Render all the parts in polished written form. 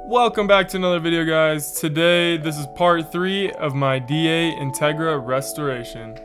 Welcome back to another video, guys. Today, this is part 3 of my DA Integra restoration.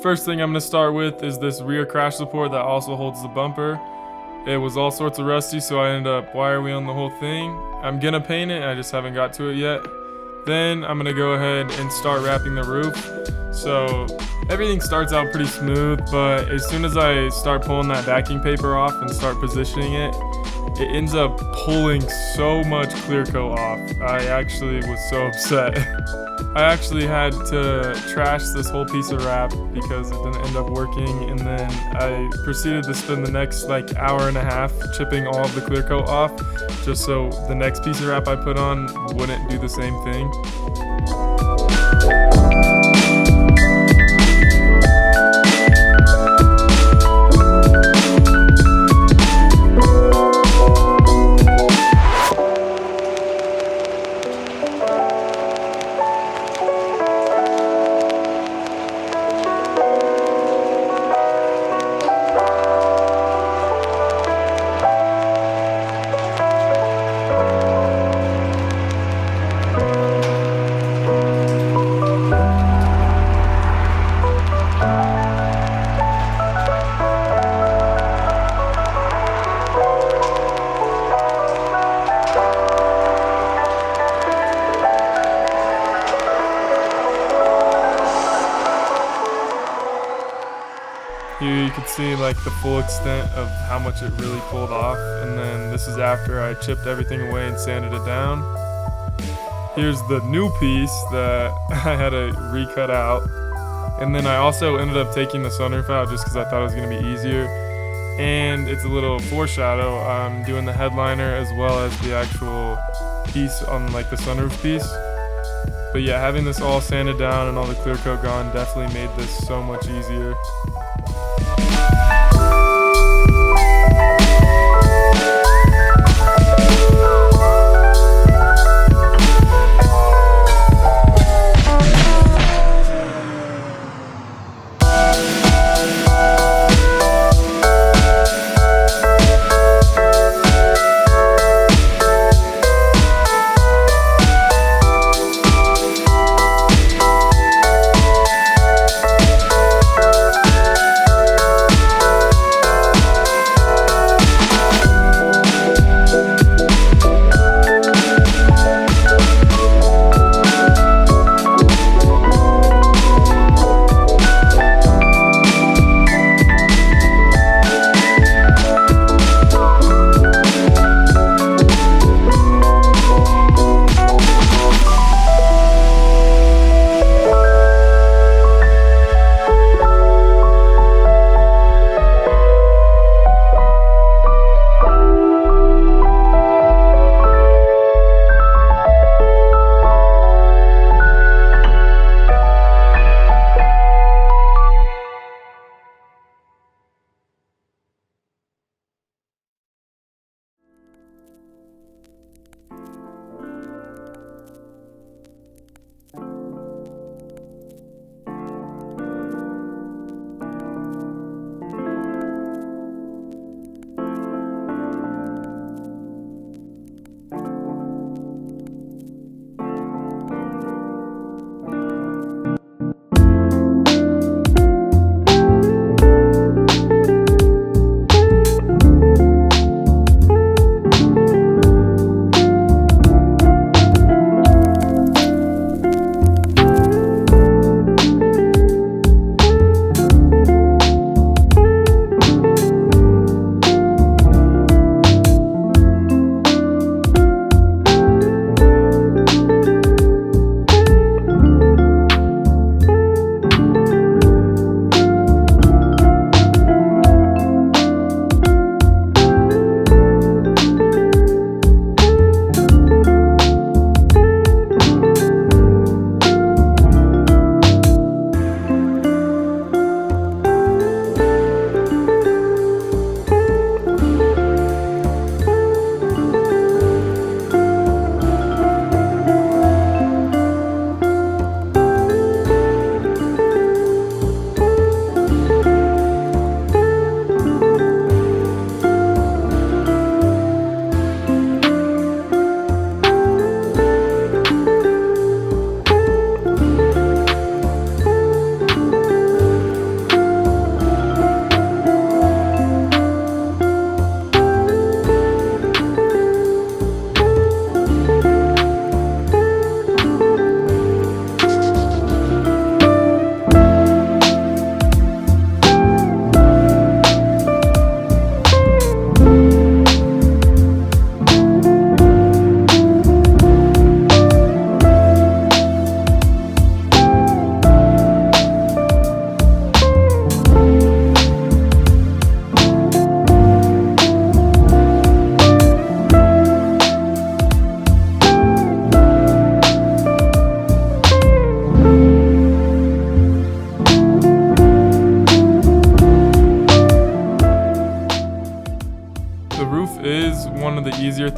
First thing I'm going to start with is this rear crash support that also holds the bumper. It was all sorts of rusty, so I ended up wire wheeling the whole thing. I'm going to paint it, I just haven't got to it yet. Then I'm going to go ahead and start wrapping the roof. So everything starts out pretty smooth, but as soon as I start pulling that backing paper off and start positioning it, it ends up pulling so much clear coat off. I actually was so upset. I actually had to trash this whole piece of wrap because it didn't end up working, and then I proceeded to spend the next hour and a half chipping all of the clear coat off just so the next piece of wrap I put on wouldn't do the same thing. Here you can see the full extent of how much it really pulled off, and then this is after I chipped everything away and sanded it down. Here's the new piece that I had to recut out, and then I also ended up taking the sunroof out just because I thought it was going to be easier. And it's a little foreshadow, I'm doing the headliner as well as the actual piece on the sunroof piece. But yeah, having this all sanded down and all the clear coat gone definitely made this so much easier.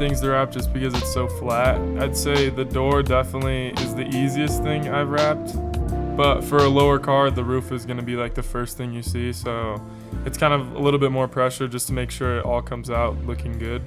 things to wrap just because it's so flat. I'd say the door definitely is the easiest thing I've wrapped, but for a lower car, the roof is going to be like the first thing you see, so it's kind of a little bit more pressure just to make sure it all comes out looking good.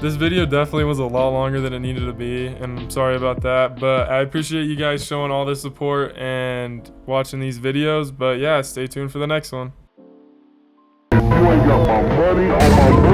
This video definitely was a lot longer than it needed to be, and I'm sorry about that, but I appreciate you guys showing all the support and watching these videos. But yeah, stay tuned for the next one. You ain't got my money on my